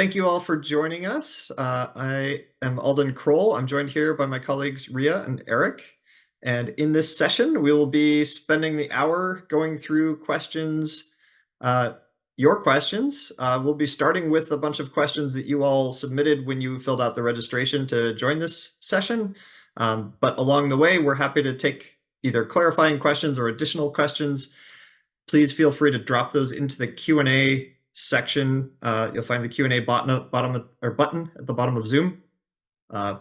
thank you all for joining us. I am Alden Kroll. I'm joined here by my colleagues Ria and Eric. And in this session, we will be spending the hour going through questions, uh, your questions. We'll be starting with a bunch of questions that you all submitted when you filled out the registration to join this session. But along the way, we're happy to take either clarifying questions or additional questions. Please feel free to drop those into the Q&A section. You'll find the Q&A button at the bottom of Zoom.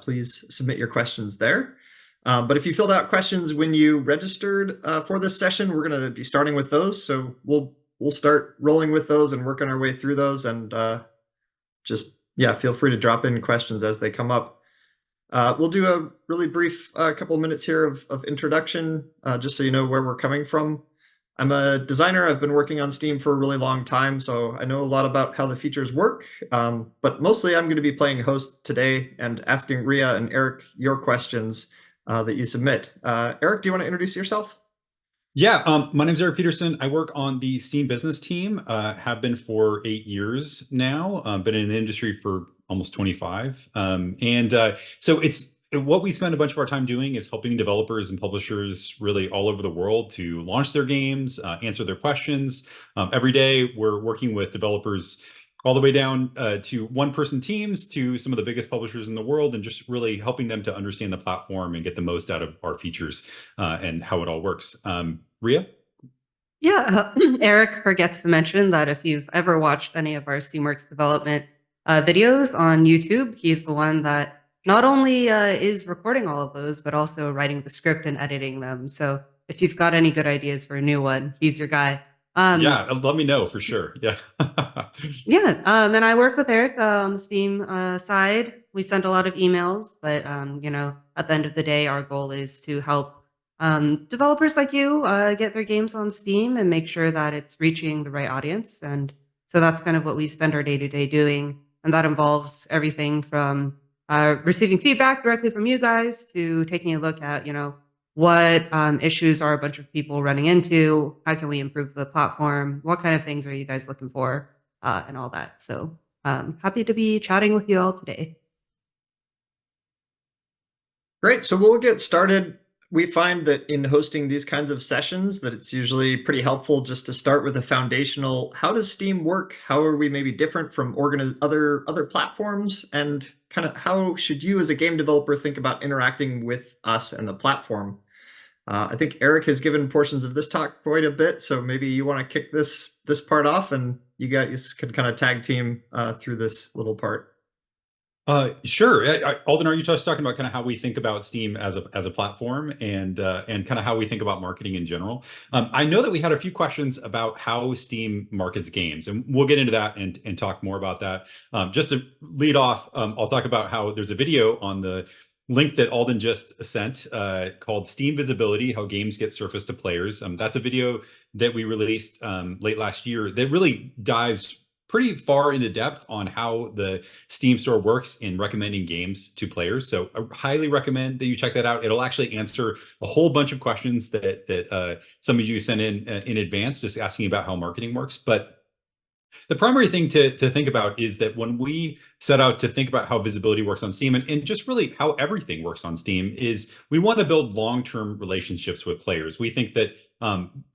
Please submit your questions there. But if you filled out questions when you registered for this session, we're going to be starting with those. So we'll start rolling with those and working our way through those. And feel free to drop in questions as they come up. We'll do a really brief couple of minutes here of introduction, just so you know where we're coming from. I'm a designer. I've been working on Steam for a really long time, so I know a lot about how the features work. But mostly I'm going to be playing host today and asking Ria and Eric your questions that you submit. Eric, do you want to introduce yourself? Yeah, my name's Eric Peterson. I work on the Steam business team, have been for 8 years now, been in the industry for almost 25. So it's what we spend a bunch of our time doing is helping developers and publishers really all over the world to launch their games, answer their questions. Every day we're working with developers all the way down to one-person teams to some of the biggest publishers in the world, and just really helping them to understand the platform and get the most out of our features and how it all works. Ria? Yeah, Eric forgets to mention that if you've ever watched any of our Steamworks development videos on YouTube, he's the one that not only is recording all of those, but also writing the script and editing them. So if you've got any good ideas for a new one, he's your guy. Yeah, let me know for sure. Yeah. And I work with Eric on the Steam side. We send a lot of emails, but at the end of the day, our goal is to help developers like you get their games on Steam and make sure that it's reaching the right audience. And so that's kind of what we spend our day to day doing, and that involves everything from receiving feedback directly from you guys to taking a look at what issues are a bunch of people running into, how can we improve the platform, what kind of things are you guys looking for, and all that. So happy to be chatting with you all today. Great. So we'll get started. We find that in hosting these kinds of sessions that it's usually pretty helpful just to start with a foundational, how does Steam work? How are we maybe different from other platforms? And kind of how should you as a game developer think about interacting with us and the platform? I think Eric has given portions of this talk quite a bit, so maybe you want to kick this part off and you guys can kind of tag team through this little part. Sure. Alden, are you just talking about kind of how we think about Steam as a platform and kind of how we think about marketing in general? I know that we had a few questions about how Steam markets games, and we'll get into that and talk more about that. Just to lead off, I'll talk about how there's a video on the link that Alden just sent called Steam Visibility, How Games Get Surfaced to Players. That's a video that we released late last year that really dives pretty far into depth on how the Steam store works in recommending games to players. So I highly recommend that you check that out. It'll actually answer a whole bunch of questions that some of you sent in advance, just asking about how marketing works. But the primary thing to think about is that when we set out to think about how visibility works on Steam and just really how everything works on Steam is we want to build long-term relationships with players. We think that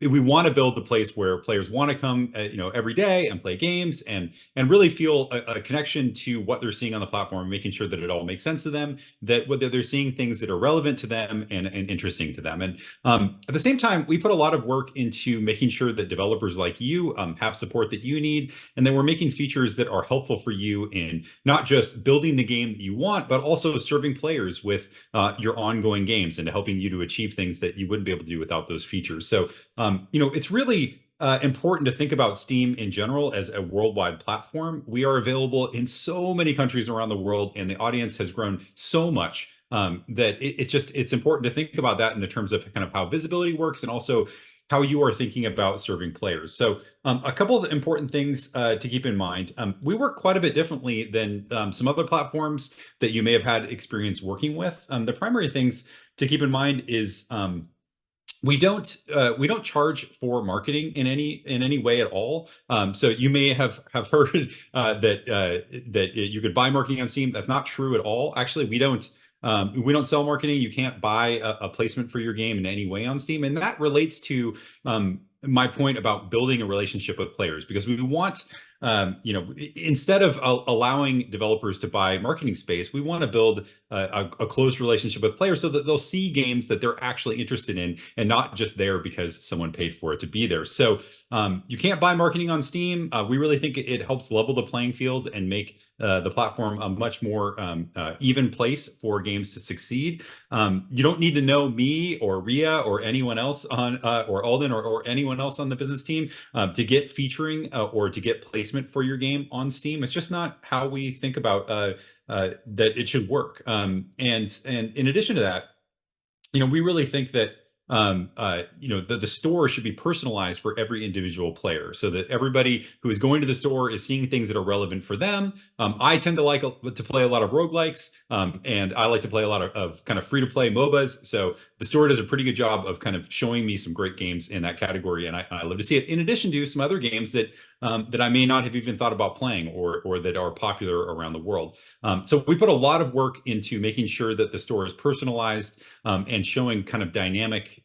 we want to build the place where players want to come, every day and play games and really feel a connection to what they're seeing on the platform, making sure that it all makes sense to them, that whether they're seeing things that are relevant to them and interesting to them. And at the same time, we put a lot of work into making sure that developers like you have support that you need, and then we're making features that are helpful for you in not just building the game that you want, but also serving players with your ongoing games and helping you to achieve things that you wouldn't be able to do without those features. So, it's really important to think about Steam in general as a worldwide platform. We are available in so many countries around the world, and the audience has grown so much that it's important to think about that in the terms of kind of how visibility works and also how you are thinking about serving players. So a couple of important things to keep in mind. We work quite a bit differently than some other platforms that you may have had experience working with. The primary things to keep in mind is we don't charge for marketing in any way at all. So you may have heard that you could buy marketing on Steam. That's not true at all. Actually, we don't sell marketing. You can't buy a placement for your game in any way on Steam, and that relates to my point about building a relationship with players, because we want instead of allowing developers to buy marketing space, we want to build a close relationship with players so that they'll see games that they're actually interested in and not just there because someone paid for it to be there. So you can't buy marketing on Steam. We really think it helps level the playing field and make the platform a much more even place for games to succeed. You don't need to know me or Ria or anyone else on or Alden or anyone else on the business team to get featuring or to get placement for your game on Steam. It's just not how we think about that it should work. And in addition to that, we really think that the store should be personalized for every individual player, so that everybody who is going to the store is seeing things that are relevant for them. I tend to like to play a lot of roguelikes, and I like to play a lot of kind of free-to-play MOBAs. So the store does a pretty good job of kind of showing me some great games in that category, and I love to see it. In addition to some other games that I may not have even thought about playing, or that are popular around the world. So we put a lot of work into making sure that the store is personalized and showing kind of dynamic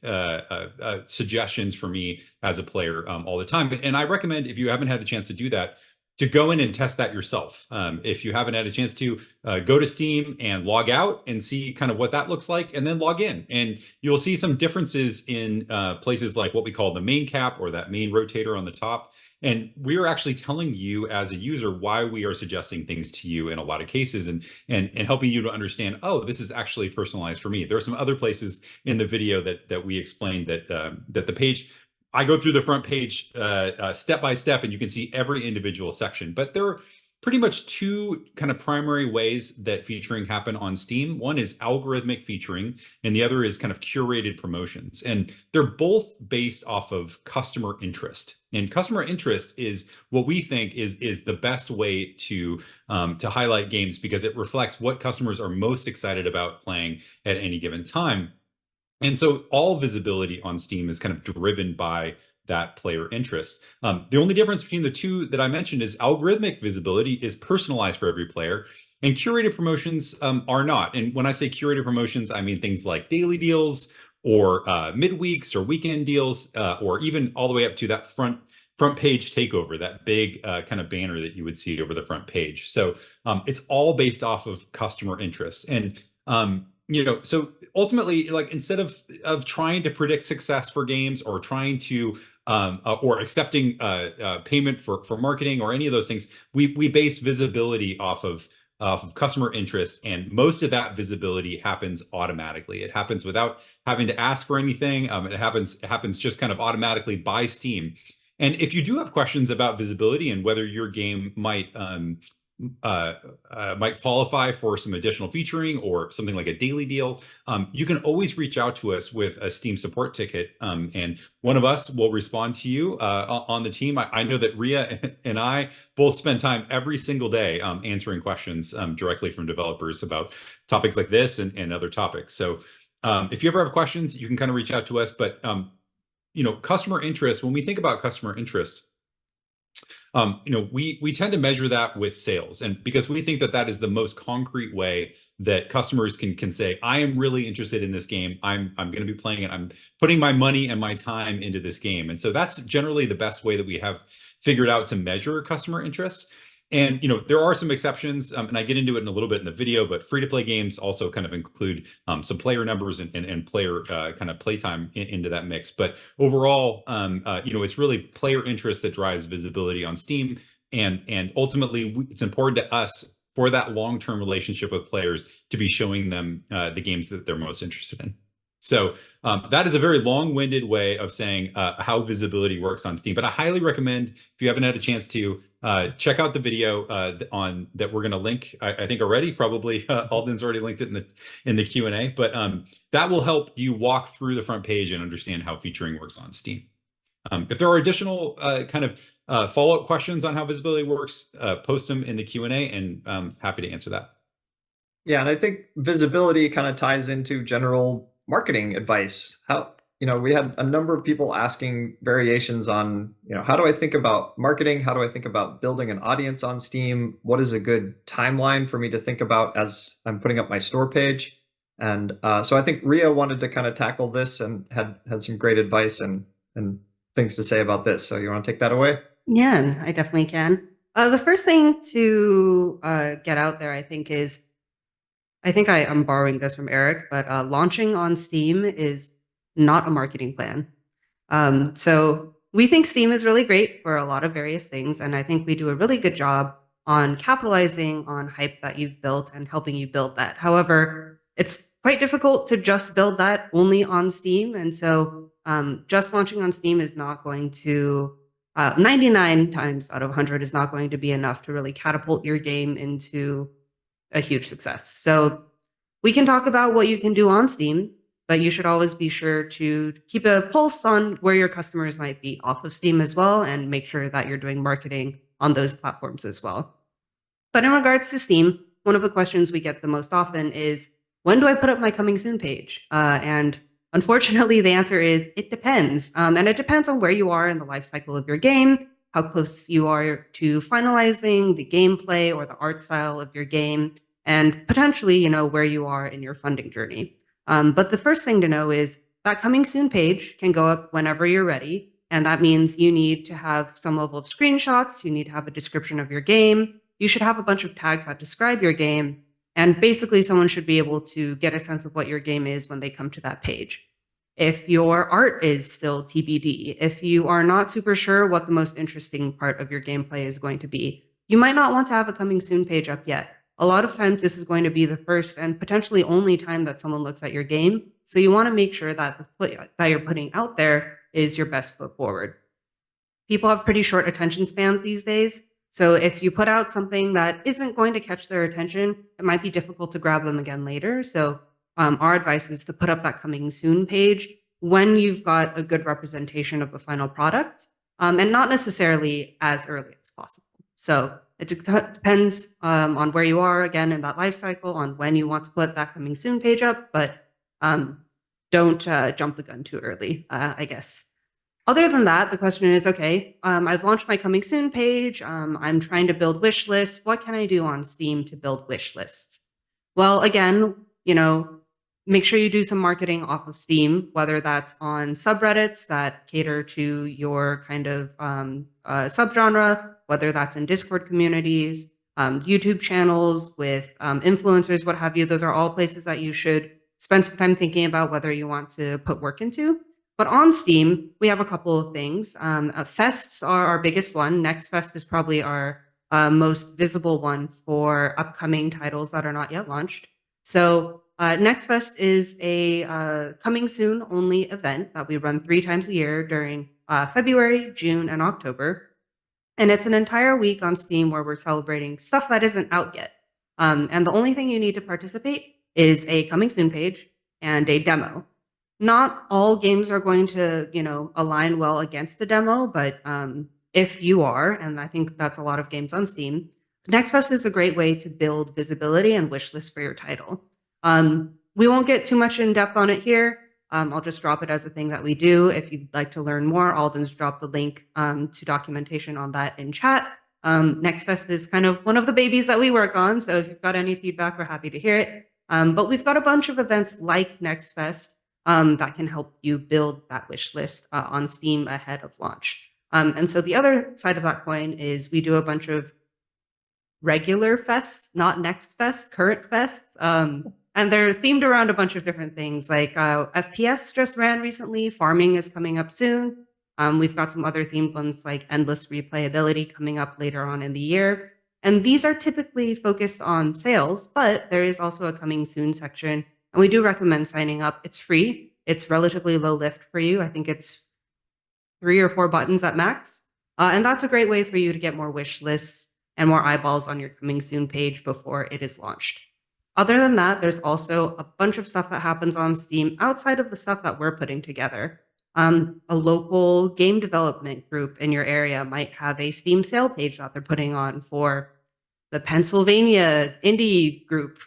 suggestions for me as a player all the time. And I recommend, if you haven't had a chance to do that, to go in and test that yourself. If you haven't had a chance to go to Steam and log out and see kind of what that looks like, and then log in, and you'll see some differences in places like what we call the main cap, or that main rotator on the top. And we are actually telling you as a user why we are suggesting things to you in a lot of cases, and helping you to understand, oh, this is actually personalized for me. There are some other places in the video that we explained that the page, I go through the front page step by step, and you can see every individual section. But there are pretty much two kind of primary ways that featuring happen on Steam. One is algorithmic featuring, and the other is kind of curated promotions. And they're both based off of customer interest. And customer interest is what we think is the best way to highlight games, because it reflects what customers are most excited about playing at any given time. And so all visibility on Steam is kind of driven by that player interest. The only difference between the two that I mentioned is algorithmic visibility is personalized for every player, and curated promotions are not. And when I say curated promotions, I mean things like daily deals, or midweeks or weekend deals, or even all the way up to that front page takeover, that big kind of banner that you would see over the front page. So it's all based off of customer interest. And so ultimately, like, instead of trying to predict success for games, or trying to or accepting payment for marketing or any of those things, we base visibility off of customer interest, and most of that visibility happens automatically. It happens without having to ask for anything. It happens just kind of automatically by Steam. And if you do have questions about visibility and whether your game might qualify for some additional featuring or something like a daily deal, you can always reach out to us with a Steam support ticket, and one of us will respond to you on the team. I know that Ria and I both spend time every single day answering questions directly from developers about topics like this and other topics. So if you ever have questions, you can kind of reach out to us. But customer interest, when we think about customer interest, we tend to measure that with sales, and because we think that is the most concrete way that customers can say, I am really interested in this game. I'm going to be playing it. I'm putting my money and my time into this game. And so that's generally the best way that we have figured out to measure customer interest. And there are some exceptions, and I get into it in a little bit in the video, but free-to-play games also kind of include some player numbers and player kind of playtime into that mix. But overall, it's really player interest that drives visibility on Steam, and ultimately, it's important to us for that long-term relationship with players to be showing them the games that they're most interested in. So that is a very long-winded way of saying how visibility works on Steam. But I highly recommend, if you haven't had a chance to, check out the video on that we're going to link. I think already, probably Alden's already linked it in the Q&A. But that will help you walk through the front page and understand how featuring works on Steam. If there are additional kind of follow-up questions on how visibility works, post them in the Q&A, and I'm happy to answer that. Yeah, and I think visibility kind of ties into general marketing advice. we had a number of people asking variations on, how do I think about marketing? How do I think about building an audience on Steam? What is a good timeline for me to think about as I'm putting up my store page? And so I think Ria wanted to kind of tackle this and had some great advice and things to say about this. So you want to take that away? Yeah, I definitely can. The first thing to get out there, I think, is I'm borrowing this from Eric, but launching on Steam is not a marketing plan. So we think Steam is really great for a lot of various things, and I think we do a really good job on capitalizing on hype that you've built and helping you build that. However, it's quite difficult to just build that only on Steam, and so just launching on Steam is not going to 99 times out of 100 is not going to be enough to really catapult your game into a huge success. So we can talk about what you can do on Steam, but you should always be sure to keep a pulse on where your customers might be off of Steam as well, and make sure that you're doing marketing on those platforms as well. But in regards to Steam, one of the questions we get the most often is, when do I put up my coming soon page? And unfortunately, the answer is it depends. And it depends on where you are in the life cycle of your game, how close you are to finalizing the gameplay or the art style of your game, and potentially, where you are in your funding journey. But the first thing to know is that coming soon page can go up whenever you're ready. And that means you need to have some level of screenshots, you need to have a description of your game, you should have a bunch of tags that describe your game. And basically, someone should be able to get a sense of what your game is when they come to that page. If your art is still TBD, if you are not super sure what the most interesting part of your gameplay is going to be, you might not want to have a coming soon page up yet. A lot of times, this is going to be the first and potentially only time that someone looks at your game. So you want to make sure that that you're putting out there is your best foot forward. People have pretty short attention spans these days. So if you put out something that isn't going to catch their attention, it might be difficult to grab them again later. So our advice is to put up that coming soon page when you've got a good representation of the final product, and not necessarily as early as possible. So it depends on where you are, again, in that life cycle, on when you want to put that coming soon page up, but don't jump the gun too early, I guess. Other than that, the question is, okay, I've launched my coming soon page. I'm trying to build wish lists. What can I do on Steam to build wish lists? Well, again, make sure you do some marketing off of Steam, whether that's on subreddits that cater to your kind of subgenre, whether that's in Discord communities, YouTube channels with influencers, what have you. Those are all places that you should spend some time thinking about whether you want to put work into. But on Steam, we have a couple of things. Fests are our biggest one. Next Fest is probably our most visible one for upcoming titles that are not yet launched. So Next Fest is a coming soon only event that we run 3 times a year during February, June, and October. And it's an entire week on Steam where we're celebrating stuff that isn't out yet. And the only thing you need to participate is a coming soon page and a demo. Not all games are going to, align well against the demo, but if you are, and I think that's a lot of games on Steam, Next Fest is a great way to build visibility and wish lists for your title. We won't get too much in depth on it here. I'll just drop it as a thing that we do. If you'd like to learn more, Alden's dropped the link to documentation on that in chat. Next Fest is kind of one of the babies that we work on, so if you've got any feedback, we're happy to hear it. But we've got a bunch of events like Next Fest that can help you build that wish list on Steam ahead of launch. And so the other side of that coin is we do a bunch of regular fests, not Next Fest, current fests. And they're themed around a bunch of different things. Like FPS just ran recently. Farming is coming up soon. We've got some other themed ones like endless replayability coming up later on in the year. And these are typically focused on sales, but there is also a coming soon section. And we do recommend signing up. It's free. It's relatively low lift for you. I think it's 3 or 4 buttons at max. And that's a great way for you to get more wish lists and more eyeballs on your coming soon page before it is launched. Other than that, there's also a bunch of stuff that happens on Steam outside of the stuff that we're putting together. A local game development group in your area might have a Steam sale page that they're putting on for the Pennsylvania indie group.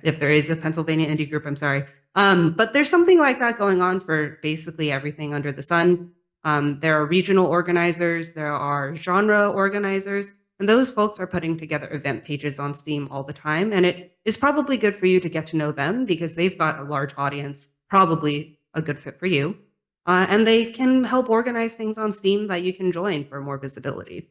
If there is a Pennsylvania indie group, I'm sorry. But there's something like that going on for basically everything under the sun. There are regional organizers, there are genre organizers, and those folks are putting together event pages on Steam all the time. And it is probably good for you to get to know them because they've got a large audience, probably a good fit for you. And they can help organize things on Steam that you can join for more visibility.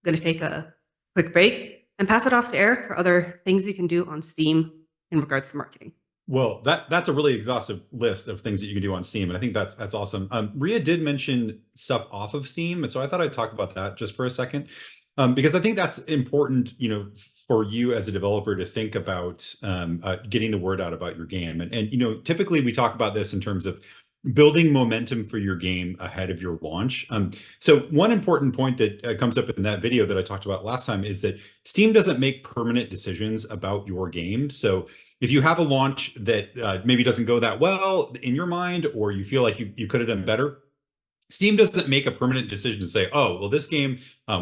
I'm going to take a quick break and pass it off to Eric for other things you can do on Steam in regards to marketing. Well, that's a really exhaustive list of things that you can do on Steam, and I think that's awesome. Ria did mention stuff off of Steam, and so I thought I'd talk about that just for a second, because I think that's important, for you as a developer to think about getting the word out about your game. And typically we talk about this in terms of building momentum for your game ahead of your launch. So one important point that comes up in that video that I talked about last time is that Steam doesn't make permanent decisions about your game. So if you have a launch that maybe doesn't go that well in your mind, or you feel like you could have done better, Steam doesn't make a permanent decision to say, "Oh, well, this game,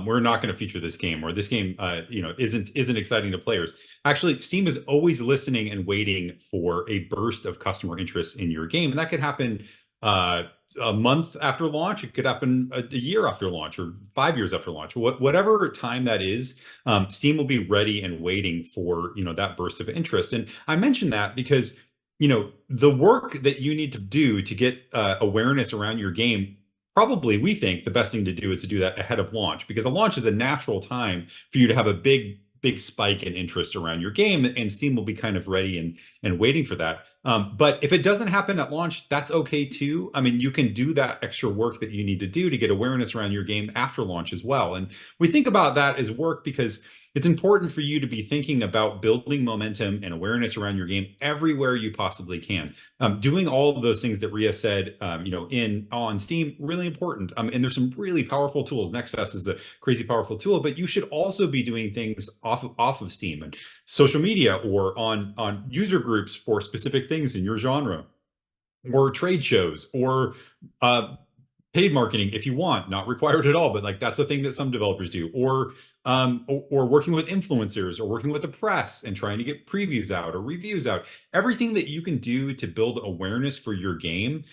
we're not going to feature this game," or "This game, isn't exciting to players." Actually, Steam is always listening and waiting for a burst of customer interest in your game, and that could happen uh, a month after launch. It could happen a year after launch, or 5 years after launch. Whatever time that is, Steam will be ready and waiting for that burst of interest. And I mention that because the work that you need to do to get awareness around your game, probably we think the best thing to do is to do that ahead of launch, because a launch is a natural time for you to have a big spike in interest around your game, and Steam will be kind of ready and waiting for that. But if it doesn't happen at launch, that's okay too. I mean, you can do that extra work that you need to do to get awareness around your game after launch as well. And we think about that as work because it's important for you to be thinking about building momentum and awareness around your game everywhere you possibly can. Doing all of those things that Ria said, on Steam, really important. And there's some really powerful tools. NextFest is a crazy powerful tool, but you should also be doing things off of Steam and social media, or on user groups for specific things in your genre, or trade shows, or paid marketing if you want, not required at all, but like that's the thing that some developers do, or working with influencers, or working with the press and trying to get previews out or reviews out. Everything that you can do to build awareness for your game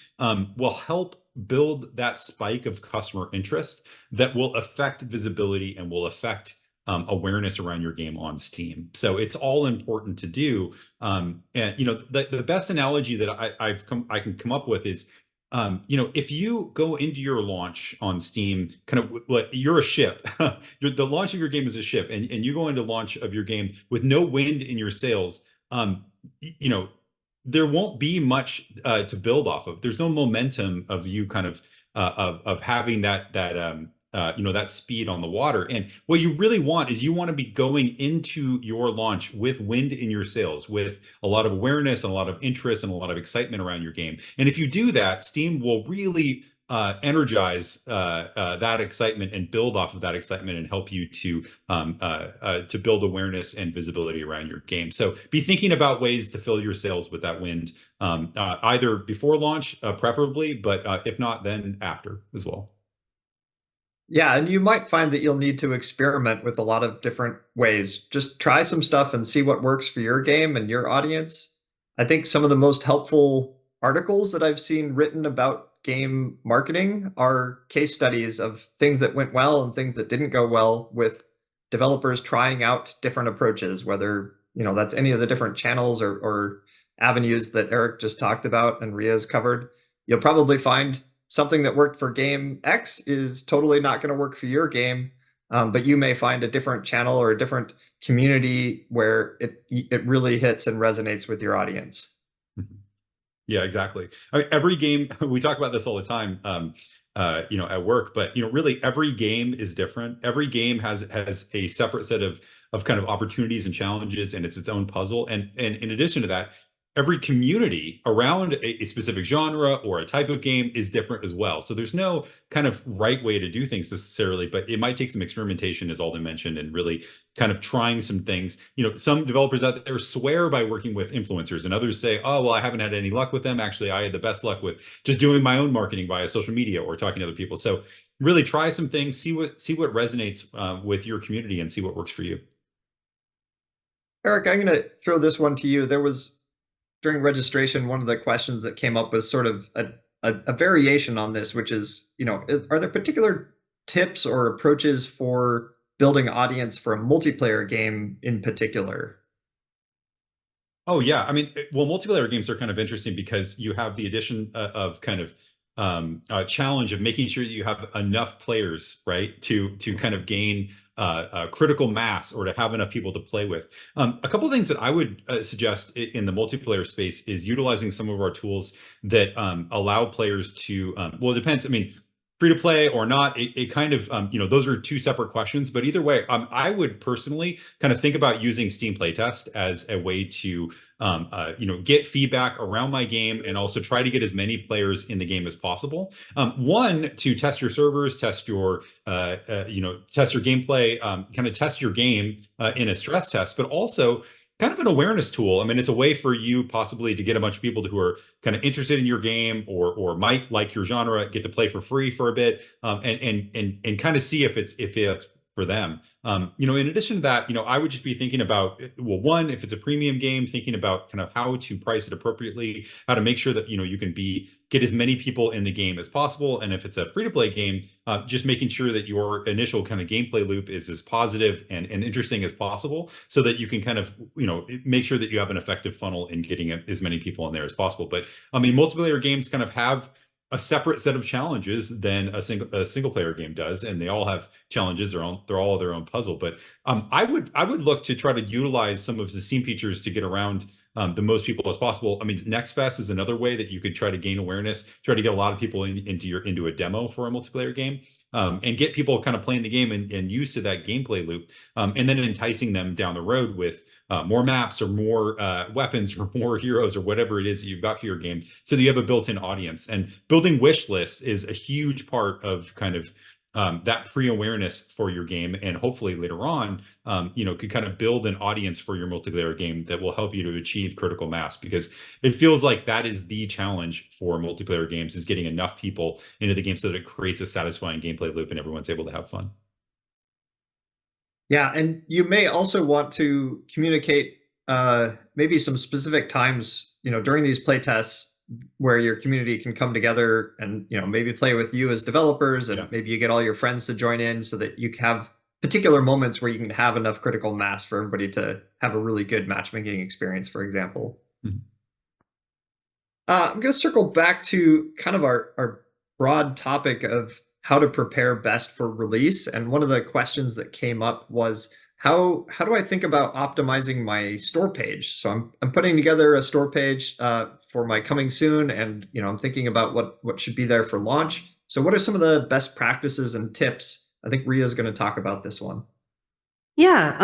will help build that spike of customer interest that will affect visibility and will affect awareness around your game on Steam. So it's all important to do. And the best analogy that I can come up with is, if you go into your launch on Steam, kind of like you're a ship, the launch of your game is a ship, and you go into launch of your game with no wind in your sails, you know, there won't be much to build off of. There's no momentum of you kind of of having that speed on the water. And what you really want is you want to be going into your launch with wind in your sails, with a lot of awareness and a lot of interest and a lot of excitement around your game. And if you do that, Steam will really energize that excitement and build off of that excitement and help you to build awareness and visibility around your game. So be thinking about ways to fill your sails with that wind, either before launch, preferably, but if not, then after as well. Yeah, and you might find that you'll need to experiment with a lot of different ways. Just try some stuff and see what works for your game and your audience. I think some of the most helpful articles that I've seen written about game marketing are case studies of things that went well and things that didn't go well, with developers trying out different approaches, whether, that's any of the different channels or avenues that Eric just talked about and Ria's covered. You'll probably find something that worked for game X is totally not going to work for your game. But you may find a different channel or a different community where it really hits and resonates with your audience. Yeah, exactly. I mean, every game, we talk about this all the time, at work, but really every game is different. Every game has a separate set of kind of opportunities and challenges, and it's its own puzzle. And in addition to that, every community around a specific genre or a type of game is different as well. So there's no kind of right way to do things necessarily, but it might take some experimentation, as Alden mentioned, and really kind of trying some things. Some developers out there swear by working with influencers, and others say, "Oh, well, I haven't had any luck with them. Actually, I had the best luck with just doing my own marketing via social media or talking to other people." So really try some things, see what resonates with your community, and see what works for you. Eric, I'm going to throw this one to you. There was during registration, one of the questions that came up was sort of a variation on this, which is, are there particular tips or approaches for building audience for a multiplayer game in particular? Oh yeah, I mean, well, multiplayer games are kind of interesting because you have the addition of kind of challenge of making sure that you have enough players, right, to kind of gain critical mass or to have enough people to play with. A couple of things that I would suggest in the multiplayer space is utilizing some of our tools that allow players to. Well, it depends. I mean, free to play or not, it kind of those are two separate questions. But either way, I would personally kind of think about using Steam Playtest as a way to get feedback around my game and also try to get as many players in the game as possible. One, to test your servers, test your test your gameplay, kind of test your game in a stress test, but also kind of an awareness tool. I mean, it's a way for you possibly to get a bunch of people who are kind of interested in your game or might like your genre, get to play for free for a bit, and kind of see if it's for them. In addition to that, I would just be thinking about, well, one, if it's a premium game, thinking about kind of how to price it appropriately, how to make sure that you can get as many people in the game as possible. And if it's a free-to-play game, just making sure that your initial kind of gameplay loop is as positive and interesting as possible, so that you can kind of make sure that you have an effective funnel in getting as many people in there as possible. But I mean, multiplayer games kind of have a separate set of challenges than a single player game does, and they all have challenges. They're all their own puzzle. But I would look to try to utilize some of the Steam features to get around the most people as possible. I mean, Next Fest is another way that you could try to gain awareness, try to get a lot of people into a demo for a multiplayer game, and get people kind of playing the game and used to that gameplay loop, and then enticing them down the road with more maps or more weapons or more heroes or whatever it is that you've got for your game, so that you have a built-in audience. And building wish lists is a huge part of kind of that pre-awareness for your game, and hopefully later on, could kind of build an audience for your multiplayer game that will help you to achieve critical mass. Because it feels like that is the challenge for multiplayer games, is getting enough people into the game so that it creates a satisfying gameplay loop and everyone's able to have fun. Yeah, and you may also want to communicate maybe some specific times, during these play tests where your community can come together and, maybe play with you as developers, and Yeah. maybe you get all your friends to join in so that you have particular moments where you can have enough critical mass for everybody to have a really good matchmaking experience, for example. Mhm. I'm going to circle back to kind of our broad topic of how to prepare best for release. And one of the questions that came up was, how do I think about optimizing my store page? So I'm putting together a store page for my coming soon, and I'm thinking about what should be there for launch. So what are some of the best practices and tips? I think Ria's going to talk about this one. Yeah,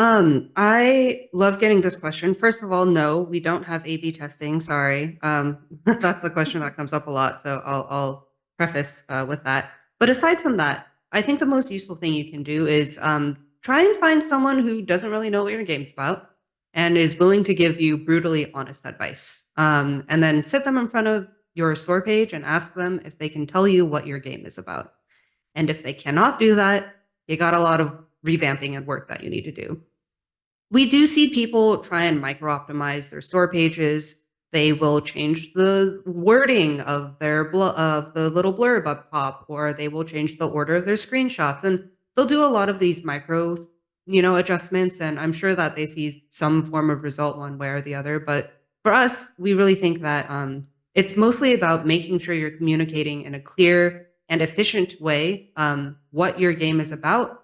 I love getting this question. First of all, no, we don't have A/B testing. Sorry, that's a question that comes up a lot, so I'll preface with that. But aside from that, I think the most useful thing you can do is try and find someone who doesn't really know what your game's about and is willing to give you brutally honest advice. And then sit them in front of your store page and ask them if they can tell you what your game is about. And if they cannot do that, you got a lot of revamping and work that you need to do. We do see people try and micro optimize their store pages. They will change the wording of of the little blurb up top, or they will change the order of their screenshots, and they'll do a lot of these micro, adjustments. And I'm sure that they see some form of result one way or the other. But for us, we really think that it's mostly about making sure you're communicating in a clear and efficient way what your game is about,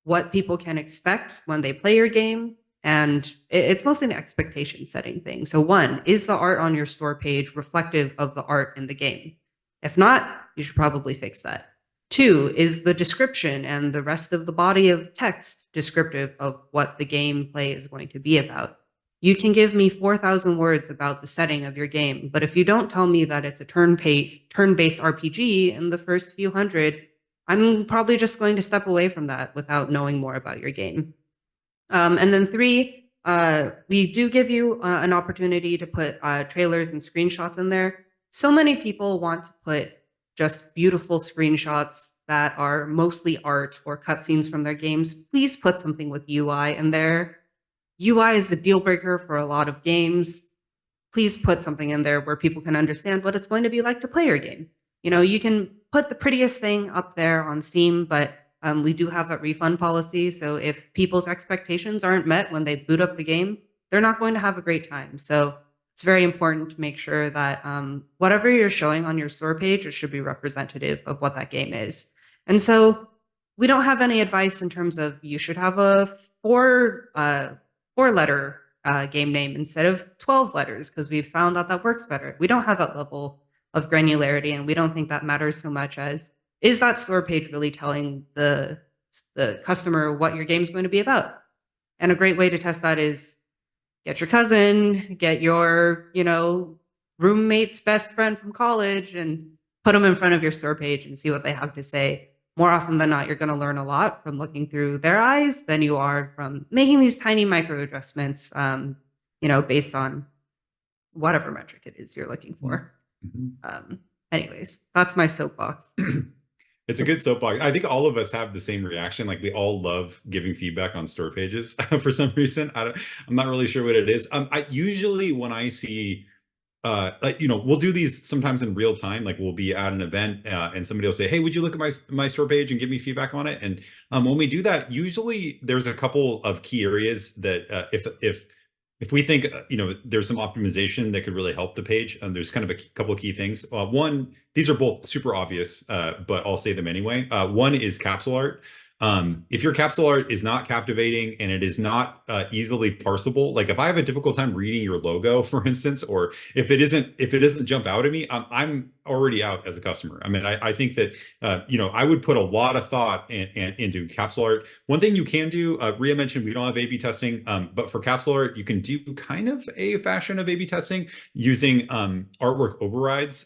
what people can expect when they play your game. And it's mostly an expectation setting thing. So, one, is the art on your store page reflective of the art in the game? If not, you should probably fix that. Two, is the description and the rest of the body of text descriptive of what the gameplay is going to be about? You can give me 4,000 words about the setting of your game, but if you don't tell me that it's a turn-based RPG in the first few hundred, I'm probably just going to step away from that without knowing more about your game. And then three, we do give you an opportunity to put trailers and screenshots in there. So many people want to put just beautiful screenshots that are mostly art or cutscenes from their games. Please put something with UI in there. UI is the deal breaker for a lot of games. please put something in there where people can understand what it's going to be like to play your game. You can put the prettiest thing up there on Steam, but we do have a refund policy. So if people's expectations aren't met when they boot up the game, they're not going to have a great time. So it's very important to make sure that whatever you're showing on your store page, it should be representative of what that game is. And so we don't have any advice in terms of you should have a four letter game name instead of 12 letters, because we've found that that works better. We don't have that level of granularity, and we don't think that matters so much as, is that store page really telling the customer what your game's going to be about? And a great way to test that is get your cousin, get your, roommate's best friend from college, and put them in front of your store page and see what they have to say. More often than not, you're going to learn a lot from looking through their eyes than you are from making these tiny micro adjustments, based on whatever metric it is you're looking for. Anyways, that's my soapbox. It's a good soapbox. I think all of us have the same reaction. Like we all love giving feedback on store pages for some reason. I'm not really sure what it is. I usually when I see we'll do these sometimes in real time. Like we'll be at an event and somebody will say, "Hey, would you look at my store page and give me feedback on it?" And when we do that, usually there's a couple of key areas that if we think there's some optimization that could really help the page, there's kind of a couple of key things. One, these are both super obvious, but I'll say them anyway. One is capsule art. If your capsule art is not captivating and it is not easily parsable, like if I have a difficult time reading your logo, for instance, or if it doesn't jump out at me, I'm already out as a customer. I mean, I think that I would put a lot of thought into capsule art. One thing you can do, Ria mentioned we don't have A/B testing, but for capsule art, you can do kind of a fashion of A/B testing using artwork overrides.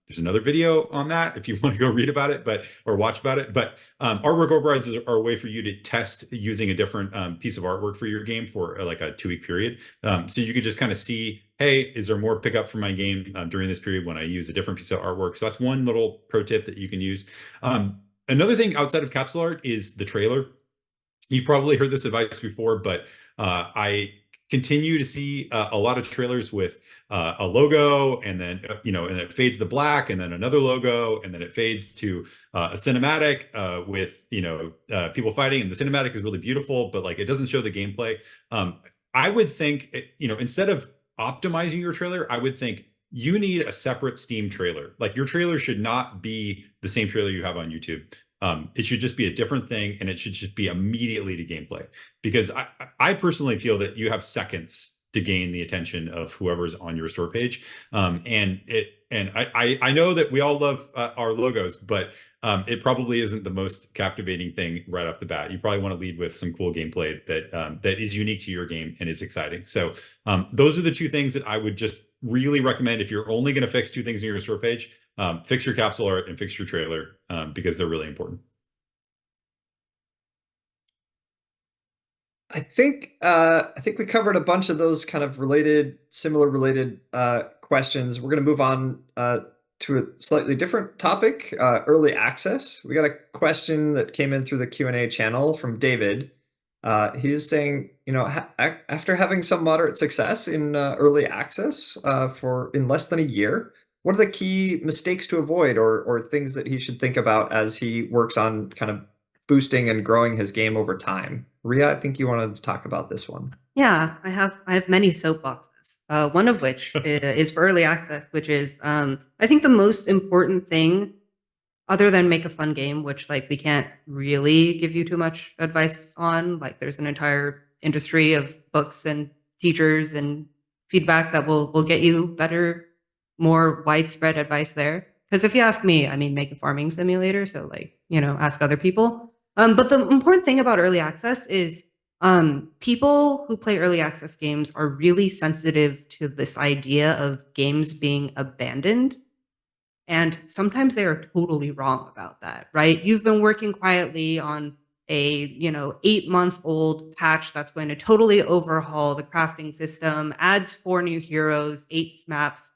There's another video on that if you want to go read about it, or watch about it. But artwork overrides are a way for you to test using a different piece of artwork for your game for like a 2-week period. So you could just kind of see, hey, is there more pickup for my game during this period when I use a different piece of artwork? So that's one little pro tip that you can use. Another thing outside of capsule art is the trailer. You've probably heard this advice before, but I continue to see a lot of trailers with a logo, and then and it fades to black, and then another logo, and then it fades to a cinematic with people fighting, and the cinematic is really beautiful, but like it doesn't show the gameplay. I would think instead of optimizing your trailer, I would think you need a separate Steam trailer. Like your trailer should not be the same trailer you have on YouTube. It should just be a different thing, and it should just be immediately to gameplay. Because I personally feel that you have seconds to gain the attention of whoever's on your store page. And I know that we all love our logos, but it probably isn't the most captivating thing right off the bat. You probably want to lead with some cool gameplay that is unique to your game and is exciting. So those are the two things that I would just really recommend if you're only going to fix two things in your store page. Fix your capsule art and fix your trailer because they're really important. I think we covered a bunch of those kind of similar related questions. We're going to move on to a slightly different topic, early access. We got a question that came in through the Q&A channel from David. He's saying, after having some moderate success in early access in less than a year, what are the key mistakes to avoid or things that he should think about as he works on kind of boosting and growing his game over time? Ria, I think you wanted to talk about this one. Yeah, I have many soapboxes. One of which is for early access, which is I think the most important thing, other than make a fun game, which like we can't really give you too much advice on. Like there's an entire industry of books and teachers and feedback that will get you better, more widespread advice there. Because if you ask me, I mean, make a farming simulator. So like, ask other people. But the important thing about early access is people who play early access games are really sensitive to this idea of games being abandoned. And sometimes they are totally wrong about that, right? You've been working quietly on a, 8-month-old patch that's going to totally overhaul the crafting system, adds 4 new heroes, 8 maps.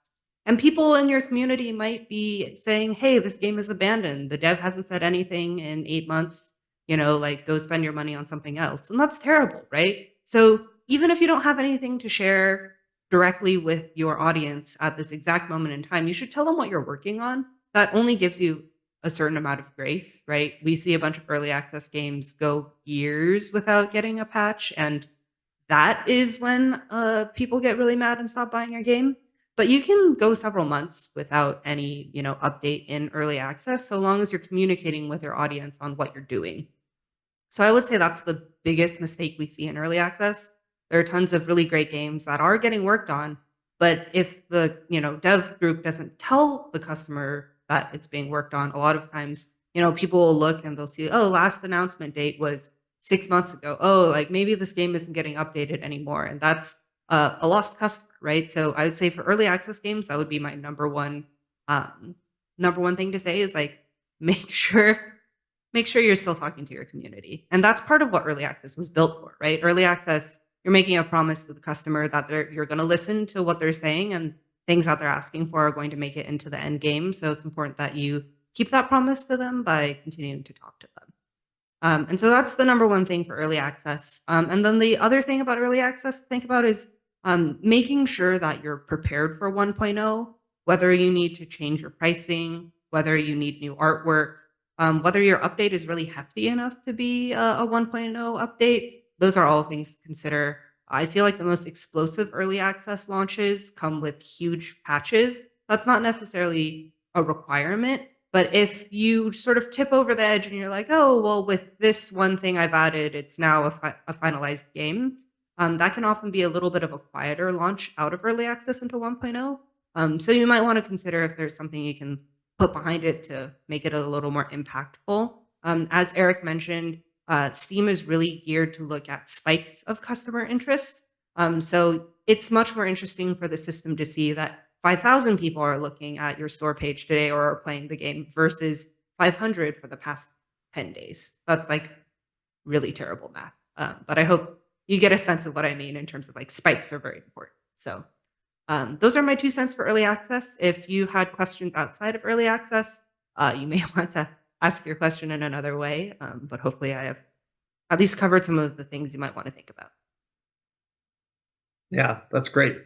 And people in your community might be saying, hey, this game is abandoned. The dev hasn't said anything in 8 months, like go spend your money on something else. And that's terrible, right? So even if you don't have anything to share directly with your audience at this exact moment in time, you should tell them what you're working on. That only gives you a certain amount of grace, right? We see a bunch of early access games go years without getting a patch, and that is when people get really mad and stop buying your game. But you can go several months without any, update in early access, so long as you're communicating with your audience on what you're doing. So I would say that's the biggest mistake we see in early access. There are tons of really great games that are getting worked on, but if the, dev group doesn't tell the customer that it's being worked on, a lot of times, people will look and they'll see, oh, last announcement date was 6 months ago. Oh, like maybe this game isn't getting updated anymore, and that's a lost customer, right? So I would say for early access games, that would be my um, number one thing to say is like make sure make sure you're still talking to your community. And that's part of what early access was built for, right? Early access, you're making a promise to the customer that you're going to listen to what they're saying, and things that they're asking for are going to make it into the end game. So it's important that you keep that promise to them by continuing to talk to them. And so that's the number one thing for early access. And then the other thing about early access to think about is making sure that you're prepared for 1.0, whether you need to change your pricing, whether you need new artwork, whether your update is really hefty enough to be a 1.0 update. Those are all things to consider. I feel like the most explosive early access launches come with huge patches. That's not necessarily a requirement, but if you sort of tip over the edge and you're like, oh, well, with this one thing I've added, it's now a finalized game, that can often be a little bit of a quieter launch out of early access into 1.0. So you might want to consider if there's something you can put behind it to make it a little more impactful. As Eric mentioned, Steam is really geared to look at spikes of customer interest. So it's much more interesting for the system to see that 5,000 people are looking at your store page today or are playing the game versus 500 for the past 10 days. That's like really terrible math. But I hope you get a sense of what I mean in terms of like spikes are very important. So those are my 2 cents for early access. If you had questions outside of early access, you may want to ask your question in another way. But hopefully I have at least covered some of the things you might want to think about. Yeah, that's great.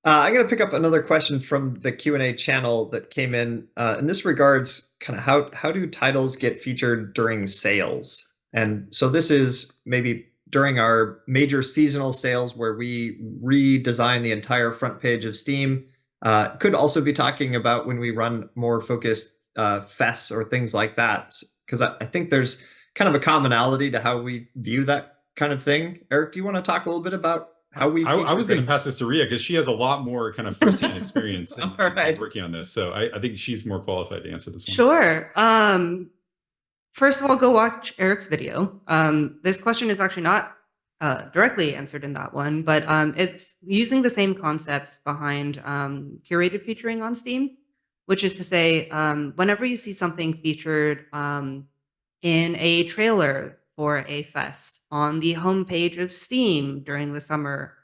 I'm going to pick up another question from the Q&A channel that came in. And this regards kind of how do titles get featured during sales? And so this is maybe during our major seasonal sales where we redesign the entire front page of Steam. Could also be talking about when we run more focused fests or things like that, because I think there's kind of a commonality to how we view that kind of thing. Eric, do you want to talk a little bit about how we I feature was going to things? pass this to Ria because she has a lot more kind of firsthand experience All in right. working on this. So I think she's more qualified to answer this one. Sure. First of all, go watch Eric's video. This question is actually not directly answered in that one, but it's using the same concepts behind curated featuring on Steam, which is to say, whenever you see something featured in a trailer for a fest on the homepage of Steam during the summer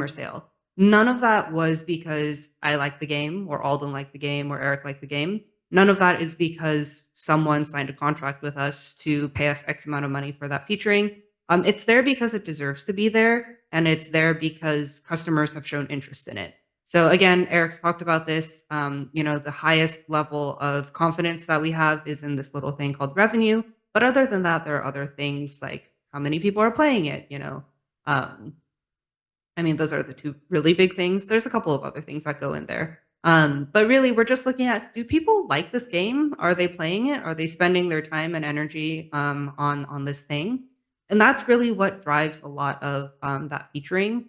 sale, none of that was because I like the game or Alden liked the game or Eric liked the game. None of that is because someone signed a contract with us to pay us X amount of money for that featuring. It's there because it deserves to be there, and it's there because customers have shown interest in it. So again, Eric's talked about this. The highest level of confidence that we have is in this little thing called revenue. But other than that, there are other things like how many people are playing it. Um, I mean, those are the two really big things. There's a couple of other things that go in there. But really, we're just looking at, do people like this game? Are they playing it? Are they spending their time and energy on this thing? And that's really what drives a lot of that featuring.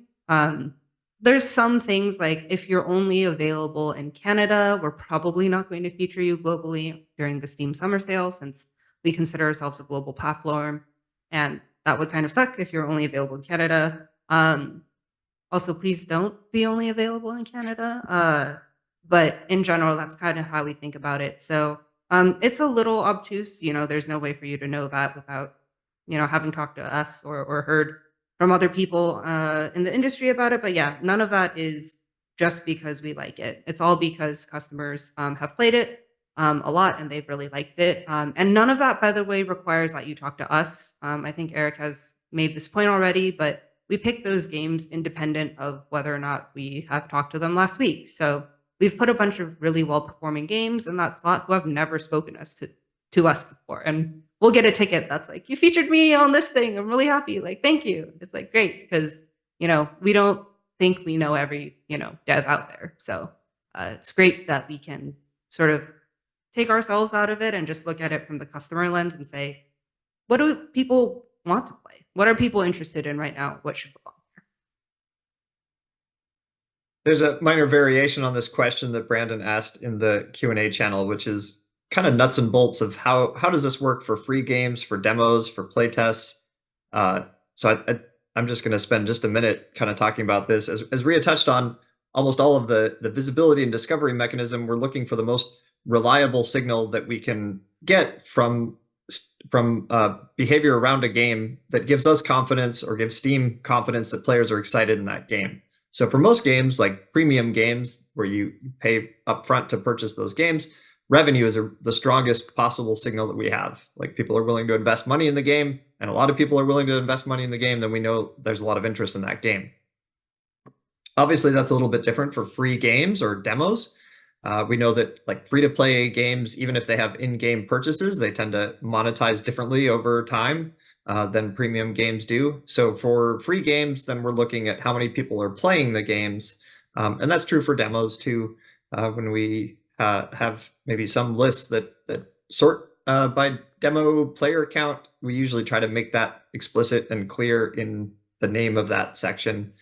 There's some things like if you're only available in Canada, we're probably not going to feature you globally during the Steam Summer Sale since we consider ourselves a global platform. And that would kind of suck if you're only available in Canada. Also, please don't be only available in Canada. But in general, that's kind of how we think about it. So it's a little obtuse. There's no way for you to know that without, having talked to us or heard from other people in the industry about it. But yeah, none of that is just because we like it. It's all because customers have played it a lot and they've really liked it. And none of that, by the way, requires that you talk to us. I think Eric has made this point already, but we pick those games independent of whether or not we have talked to them last week. So we've put a bunch of really well performing games in that slot who have never spoken to us before. And we'll get a ticket that's like, you featured me on this thing. I'm really happy. Like, thank you. It's like, great. Because, we don't think we know every, dev out there. So it's great that we can sort of take ourselves out of it and just look at it from the customer lens and say, what do people want to play? What are people interested in right now? What should belong? There's a minor variation on this question that Brandon asked in the Q&A channel, which is kind of nuts and bolts of how does this work for free games, for demos, for playtests. So I'm just going to spend just a minute kind of talking about this. As Ria touched on, almost all of the visibility and discovery mechanism, we're looking for the most reliable signal that we can get from behavior around a game that gives us confidence or gives Steam confidence that players are excited in that game. So for most games, like premium games where you pay upfront to purchase those games, revenue is the strongest possible signal that we have. Like people are willing to invest money in the game, and a lot of people are willing to invest money in the game, then we know there's a lot of interest in that game. Obviously, that's a little bit different for free games or demos. We know that like free-to-play games, even if they have in-game purchases, they tend to monetize differently over time than premium games do. So for free games, then we're looking at how many people are playing the games. And that's true for demos too. When we have maybe some lists that sort by demo player count, we usually try to make that explicit and clear in the name of that section.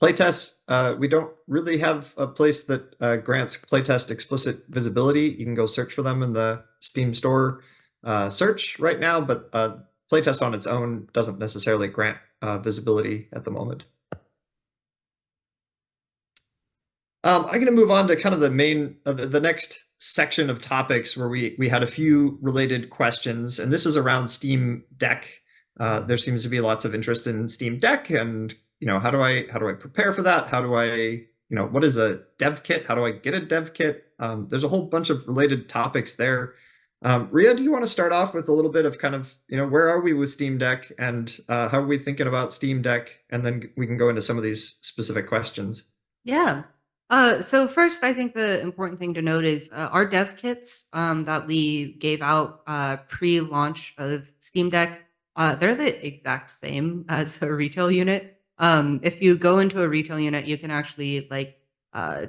Playtests, we don't really have a place that grants playtest explicit visibility. You can go search for them in the Steam store search right now, but playtest on its own doesn't necessarily grant visibility at the moment. I'm going to move on to kind of the main, the next section of topics where we had a few related questions, and this is around Steam Deck. There seems to be lots of interest in Steam Deck, and how do I prepare for that? How do I, what is a dev kit? How do I get a dev kit? There's a whole bunch of related topics there. Ria, do you want to start off with a little bit of kind of, where are we with Steam Deck, and how are we thinking about Steam Deck? And then we can go into some of these specific questions. Yeah. So first, I think the important thing to note is our dev kits that we gave out pre-launch of Steam Deck, they're the exact same as a retail unit. If you go into a retail unit, you can actually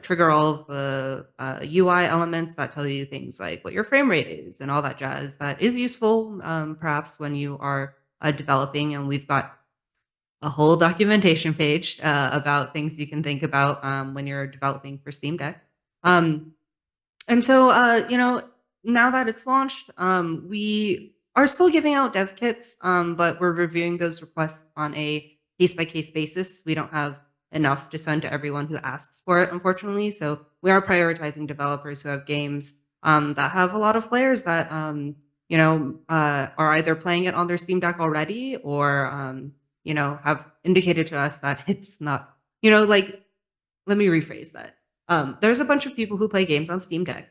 trigger all of the UI elements that tell you things like what your frame rate is and all that jazz. That is useful, perhaps when you are developing, and we've got a whole documentation page about things you can think about when you're developing for Steam Deck. And so, now that it's launched, we are still giving out dev kits, but we're reviewing those requests on a case-by-case basis. We don't have enough to send to everyone who asks for it, unfortunately. So we are prioritizing developers who have games that have a lot of players that, are either playing it on their Steam Deck already or, have indicated to us that it's not, let me rephrase that. There's a bunch of people who play games on Steam Deck.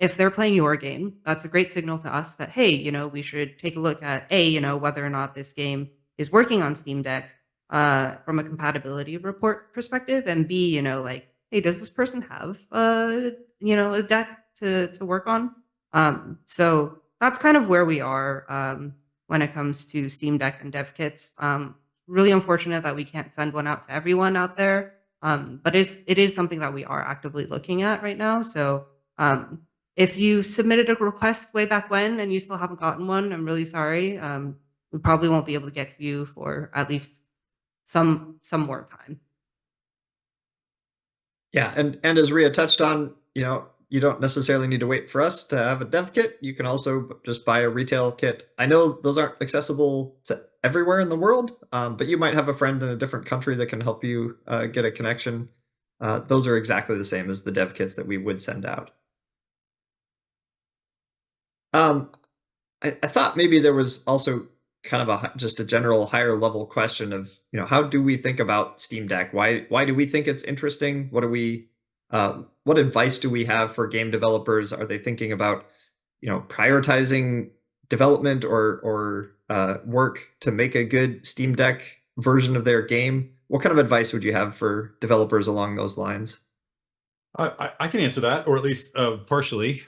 If they're playing your game, that's a great signal to us that, hey, we should take a look at whether or not this game is working on Steam Deck from a compatibility report perspective, and B, hey, does this person have a deck to work on? So that's kind of where we are when it comes to Steam Deck and dev kits. Really unfortunate that we can't send one out to everyone out there. But it is something that we are actively looking at right now. So if you submitted a request way back when and you still haven't gotten one, I'm really sorry. We probably won't be able to get to you for at least some more time. Yeah, and as Ria touched on, you don't necessarily need to wait for us to have a dev kit. You can also just buy a retail kit. I know those aren't accessible to everywhere in the world, but you might have a friend in a different country that can help you get a connection. Those are exactly the same as the dev kits that we would send out. I thought maybe there was also kind of just a general higher level question of, how do we think about Steam Deck? Why do we think it's interesting? What advice do we have for game developers? Are they thinking about, prioritizing development or work to make a good Steam Deck version of their game. What kind of advice would you have for developers along those lines? I can answer that, or at least partially.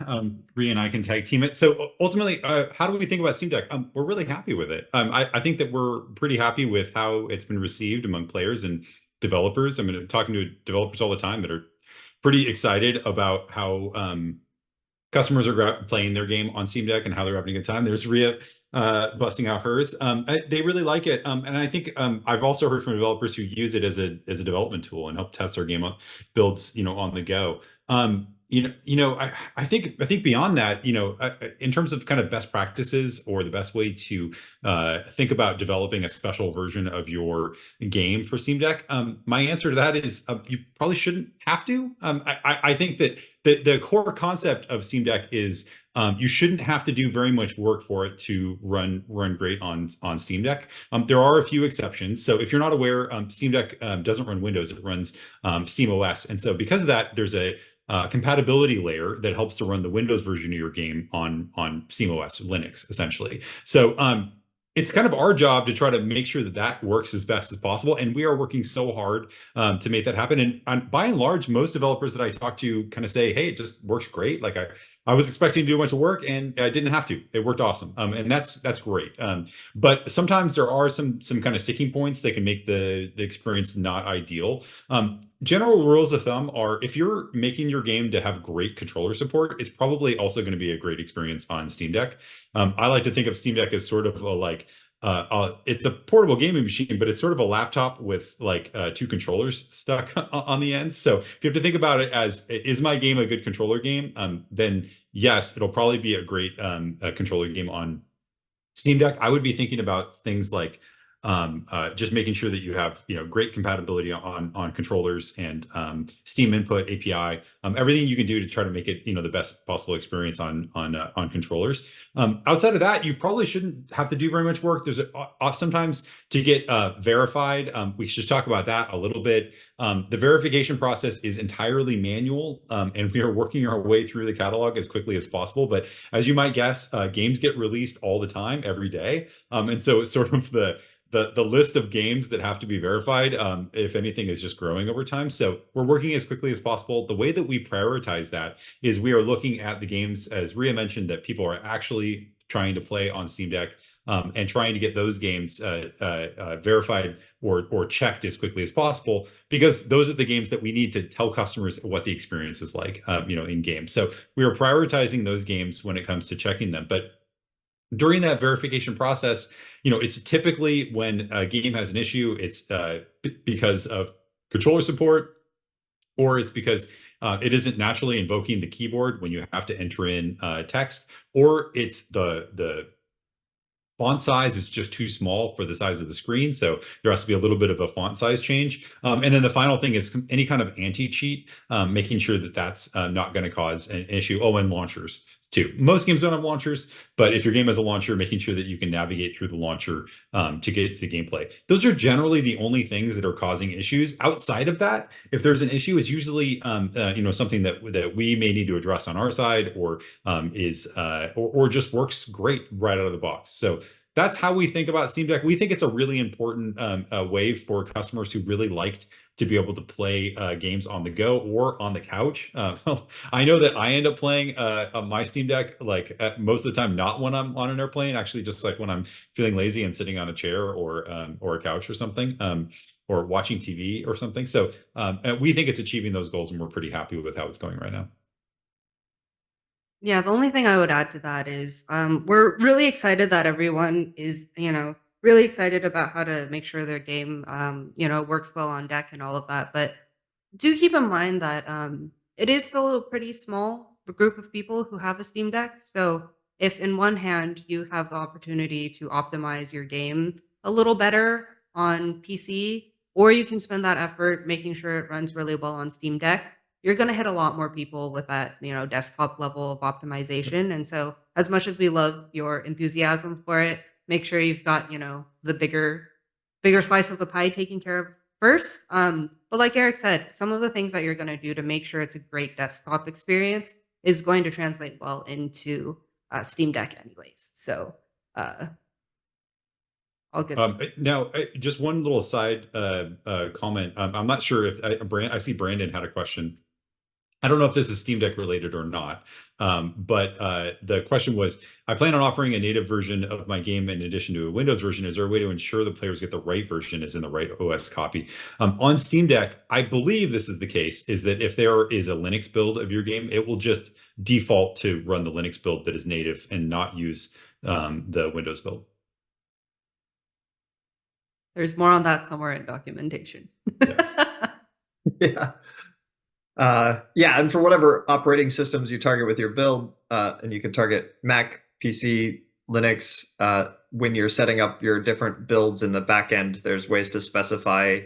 Rhea and I can tag team it. So ultimately, how do we think about Steam Deck? We're really happy with it. I think that we're pretty happy with how it's been received among players and developers. I mean, I'm talking to developers all the time that are pretty excited about how customers are playing their game on Steam Deck and how they're having a good time. There's Rhea busting out hers. They really like it, and I think I've also heard from developers who use it as a development tool and help test their game up builds, on the go. I think beyond that, in terms of kind of best practices or the best way to think about developing a special version of your game for Steam Deck, my answer to that is you probably shouldn't have to. I think that the core concept of Steam Deck is you shouldn't have to do very much work for it to run great on Steam Deck. There are a few exceptions. So if you're not aware, Steam Deck doesn't run Windows; it runs Steam OS, and so because of that, there's a compatibility layer that helps to run the Windows version of your game on SteamOS, Linux, essentially. So it's kind of our job to try to make sure that that works as best as possible, and we are working so hard to make that happen. And by and large, most developers that I talk to kind of say, "Hey, it just works great." Like I was expecting to do a bunch of work, and I didn't have to. It worked awesome, and that's great. But sometimes there are some kind of sticking points that can make the experience not ideal. General rules of thumb are if you're making your game to have great controller support, it's probably also going to be a great experience on Steam Deck. I like to think of Steam Deck as sort of it's a portable gaming machine, but it's sort of a laptop with like two controllers stuck on the ends. So if you have to think about it as, is my game a good controller game? Then yes, it'll probably be a great controller game on Steam Deck. I would be thinking about things like just making sure that you have great compatibility on controllers and Steam input API, everything you can do to try to make it the best possible experience on controllers. Outside of that, you probably shouldn't have to do very much work. There's sometimes to get verified. We should just talk about that a little bit. The verification process is entirely manual, and we are working our way through the catalog as quickly as possible. But as you might guess, games get released all the time, every day, and so it's sort of the list of games that have to be verified, if anything, is just growing over time. So we're working as quickly as possible. The way that we prioritize that is we are looking at the games, as Rhea mentioned, that people are actually trying to play on Steam Deck, and trying to get those games verified or checked as quickly as possible, because those are the games that we need to tell customers what the experience is like, in games. So we are prioritizing those games when it comes to checking them. But during that verification process, it's typically when a game has an issue, it's because of controller support, or it's because it isn't naturally invoking the keyboard when you have to enter in text, or it's the font size is just too small for the size of the screen. So there has to be a little bit of a font size change. And then the final thing is any kind of anti-cheat, making sure that that's not going to cause an issue. Oh, and launchers too. Most games don't have launchers, but if your game has a launcher, making sure that you can navigate through the launcher to get to the gameplay. Those are generally the only things that are causing issues. Outside of that, if there's an issue, it's usually something that we may need to address on our side, or or just works great right out of the box. So that's how we think about Steam Deck. We think it's a really important way for customers who really liked to be able to play games on the go or on the couch. I know that I end up playing my Steam Deck most of the time, not when I'm on an airplane, actually just like when I'm feeling lazy and sitting on a chair or a couch or something, or watching TV or something. So we think it's achieving those goals, and we're pretty happy with how it's going right now. Yeah, the only thing I would add to that is we're really excited that everyone is, really excited about how to make sure their game, works well on deck and all of that. But do keep in mind that it is still a pretty small group of people who have a Steam Deck. So if in one hand you have the opportunity to optimize your game a little better on PC, or you can spend that effort making sure it runs really well on Steam Deck, you're going to hit a lot more people with that, desktop level of optimization. And so as much as we love your enthusiasm for it, make sure you've got, the bigger slice of the pie taken care of first. But like Eric said, some of the things that you're going to do to make sure it's a great desktop experience is going to translate well into Steam Deck anyways. So, uh, All good stuff. Now, just one little side comment. I'm not sure if I see Brandon had a question. I don't know if this is Steam Deck related or not, but the question was, I plan on offering a native version of my game in addition to a Windows version. Is there a way to ensure the players get the right version as in the right OS copy? On Steam Deck, I believe this is the case, is that if there is a Linux build of your game, it will just default to run the Linux build that is native and not use the Windows build. There's more on that somewhere in documentation. Yes. Yeah. Yeah, and for whatever operating systems you target with your build, and you can target Mac, PC, Linux, when you're setting up your different builds in the backend, there's ways to specify,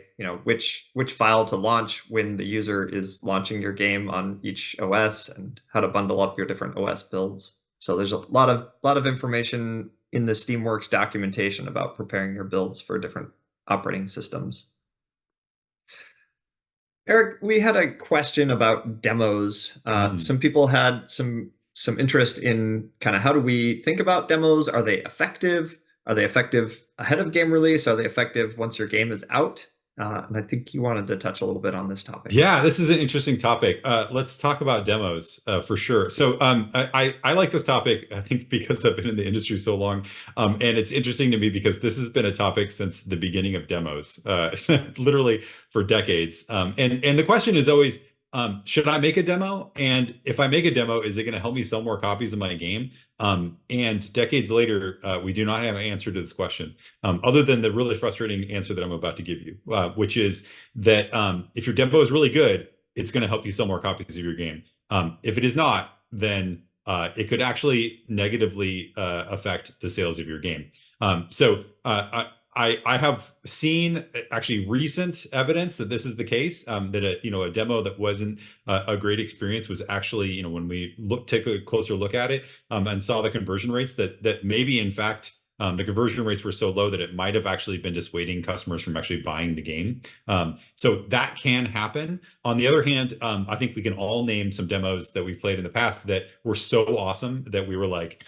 which file to launch when the user is launching your game on each OS, and how to bundle up your different OS builds. So there's a lot of information in the Steamworks documentation about preparing your builds for different operating systems. Eric, we had a question about demos. Some people had some interest in kind of how do we think about demos? Are they effective? Are they effective ahead of game release? Are they effective once your game is out? And I think you wanted to touch a little bit on this topic. Yeah, this is an interesting topic. Let's talk about demos for sure. So I like this topic, I think, because I've been in the industry so long. And it's interesting to me because this has been a topic since the beginning of demos, literally for decades. And the question is always, should I make a demo? And if I make a demo, is it going to help me sell more copies of my game? And decades later, we do not have an answer to this question, other than the really frustrating answer that I'm about to give you, which is that if your demo is really good, it's going to help you sell more copies of your game. If it is not, then it could actually negatively affect the sales of your game. I have seen actually recent evidence that this is the case. That a demo that wasn't a great experience was actually, when we take a closer look at it and saw the conversion rates, that maybe in fact the conversion rates were so low that it might have actually been dissuading customers from actually buying the game. So that can happen. On the other hand, I think we can all name some demos that we've played in the past that were so awesome that we were like,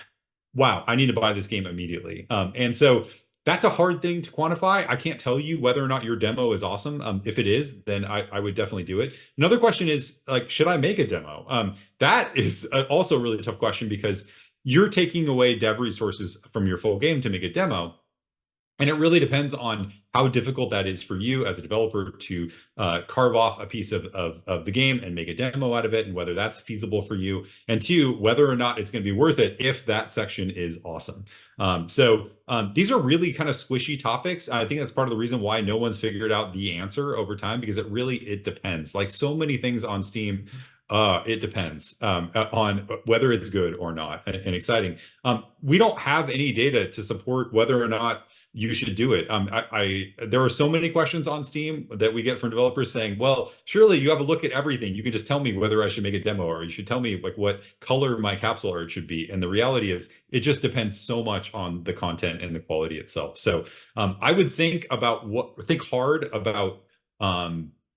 wow, I need to buy this game immediately. And so that's a hard thing to quantify. I can't tell you whether or not your demo is awesome. If it is, then I would definitely do it. Another question is, like, should I make a demo? That is also a really tough question because you're taking away dev resources from your full game to make a demo. And it really depends on how difficult that is for you as a developer to carve off a piece of the game and make a demo out of it, and whether that's feasible for you. And two, whether or not it's going to be worth it if that section is awesome. These are really kind of squishy topics. I think that's part of the reason why no one's figured out the answer over time, because it depends. Like so many things on Steam, it depends on whether it's good or not and exciting. We don't have any data to support whether or not you should do it. There are so many questions on Steam that we get from developers saying, well, surely you have a look at everything. You can just tell me whether I should make a demo, or you should tell me like what color my capsule art should be. And the reality is it just depends so much on the content and the quality itself. So I would think hard about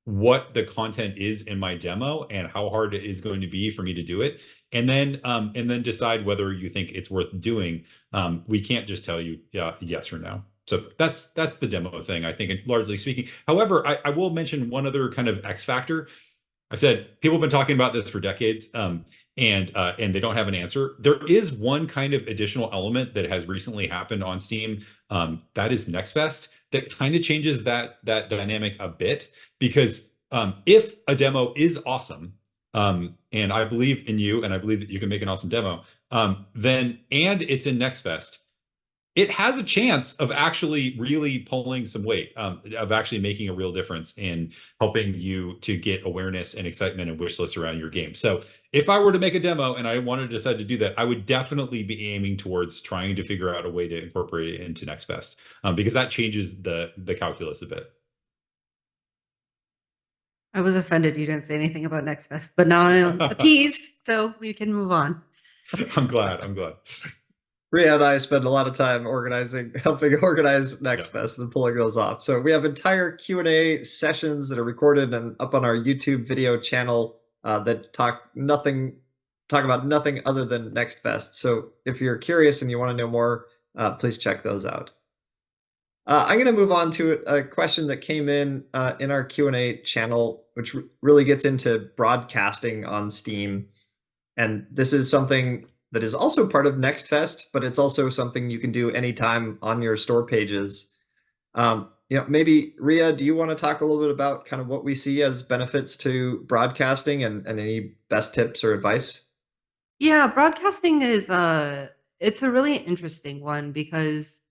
what the content is in my demo and how hard it is going to be for me to do it, and then decide whether you think it's worth doing. We can't just tell you yes or no. So that's the demo thing, I think, largely speaking. However, I will mention one other kind of X factor. I said people have been talking about this for decades, and they don't have an answer. There is one kind of additional element that has recently happened on Steam, that is Next Fest, that kind of changes that dynamic a bit. Because if a demo is awesome, and I believe in you, and I believe that you can make an awesome demo, then and it's in Next Fest, it has a chance of actually really pulling some weight, of actually making a real difference in helping you to get awareness and excitement and wish lists around your game. So if I were to make a demo and I wanted to decide to do that, I would definitely be aiming towards trying to figure out a way to incorporate it into Next Fest, because that changes the calculus a bit. I was offended you didn't say anything about Next Fest, but now I'm appeased, so we can move on. I'm glad. Rhea and I spend a lot of time helping organize Next Yeah. Fest and pulling those off. So we have entire Q&A sessions that are recorded and up on our YouTube video channel that talk about nothing other than Next Fest. So if you're curious and you want to know more, please check those out. I'm going to move on to a question that came in our Q&A channel, which really gets into broadcasting on Steam. And this is something that is also part of Next Fest, but it's also something you can do anytime on your store pages. Maybe Ria, do you want to talk a little bit about kind of what we see as benefits to broadcasting and any best tips or advice? Yeah, broadcasting is it's a really interesting one because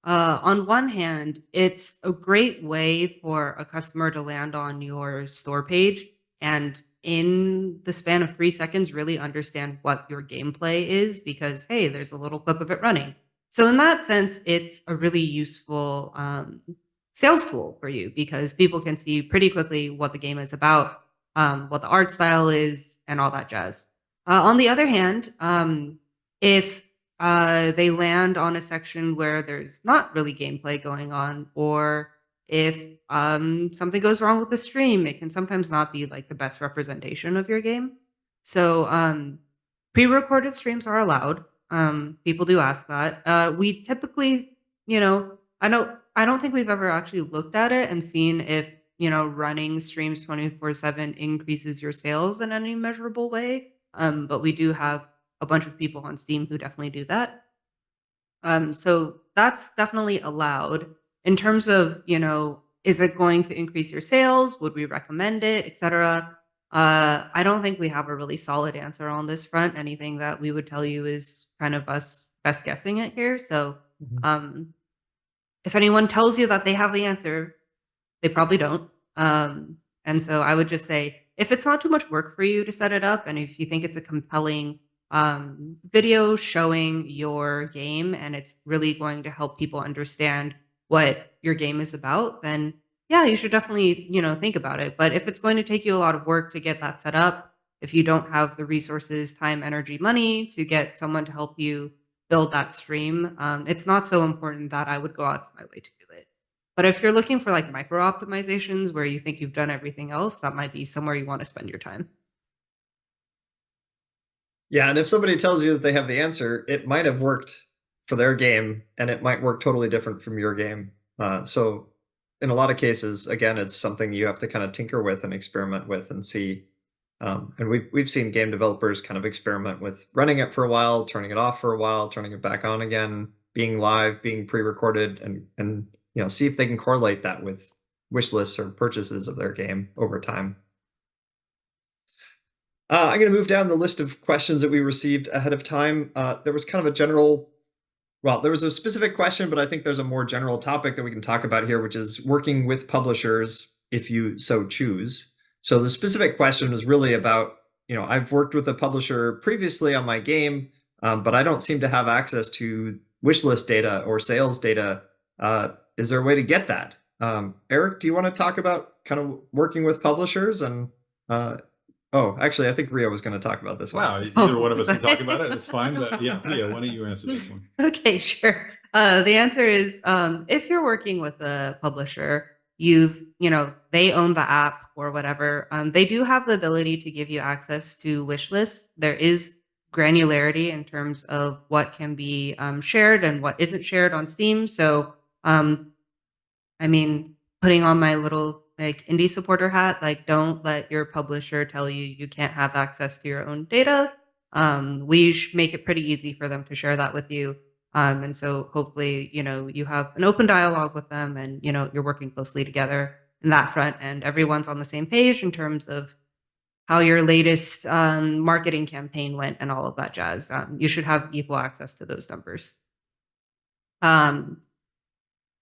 on one hand, it's a great way for a customer to land on your store page and in the span of 3 seconds really understand what your gameplay is because hey, there's a little clip of it running. So in that sense, it's a really useful sales tool for you because people can see pretty quickly what the game is about, what the art style is, and all that jazz. On the other hand, if they land on a section where there's not really gameplay going on, or if something goes wrong with the stream, it can sometimes not be like the best representation of your game. So pre-recorded streams are allowed. People do ask that. We typically, I don't think we've ever actually looked at it and seen if running streams 24/7 increases your sales in any measurable way. But we do have a bunch of people on Steam who definitely do that. So that's definitely allowed. In terms of, is it going to increase your sales? Would we recommend it, etc.? I don't think we have a really solid answer on this front. Anything that we would tell you is kind of us best guessing it here. So um, if anyone tells you that they have the answer, they probably don't. And so I would just say if it's not too much work for you to set it up, and if you think it's a compelling video showing your game and it's really going to help people understand what your game is about, then yeah, you should definitely, think about it. But if it's going to take you a lot of work to get that set up, if you don't have the resources, time, energy, money to get someone to help you build that stream, it's not so important that I would go out of my way to do it. But if you're looking for like micro optimizations where you think you've done everything else, that might be somewhere you want to spend your time. Yeah, and if somebody tells you that they have the answer, it might have worked for their game, and it might work totally different from your game. So, in a lot of cases, again, it's something you have to kind of tinker with and experiment with and see. And we've seen game developers kind of experiment with running it for a while, turning it off for a while, turning it back on again, being live, being pre-recorded, and see if they can correlate that with wish lists or purchases of their game over time. I'm going to move down the list of questions that we received ahead of time. There was kind of a general, well, there was a specific question, but I think there's a more general topic that we can talk about here, which is working with publishers if you so choose. So the specific question was really about, I've worked with a publisher previously on my game, but I don't seem to have access to wishlist data or sales data. Is there a way to get that? Eric, do you want to talk about kind of working with publishers and oh, actually, I think Ria was going to talk about this one. Wow, either one of us can talk about it. It's fine. But yeah, Leah, why don't you answer this one? Okay, sure. The answer is if you're working with a publisher, they own the app or whatever. They do have the ability to give you access to wish lists. There is granularity in terms of what can be shared and what isn't shared on Steam. So um, I mean, putting on my little like indie supporter hat, like don't let your publisher tell you you can't have access to your own data. We make it pretty easy for them to share that with you. And so hopefully, you have an open dialogue with them and, you're working closely together in that front and everyone's on the same page in terms of how your latest marketing campaign went and all of that jazz. You should have equal access to those numbers. Um,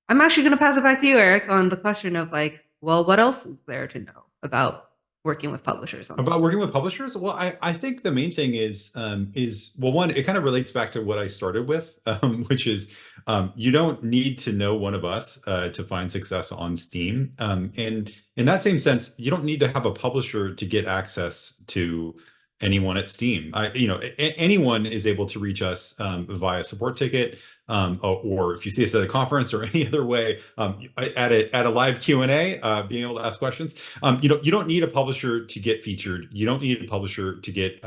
I'm actually going to pass it back to you, Eric, on the question of like, well, what else is there to know about working with publishers on About Steam? working with publishers? Well, I think the main thing is well, one, it kind of relates back to what I started with, which is you don't need to know one of us to find success on Steam. And in that same sense, you don't need to have a publisher to get access to anyone at Steam. Anyone is able to reach us via support ticket, or if you see us at a conference or any other way, at a live Q&A, being able to ask questions. You don't need a publisher to get featured. You don't need a publisher to get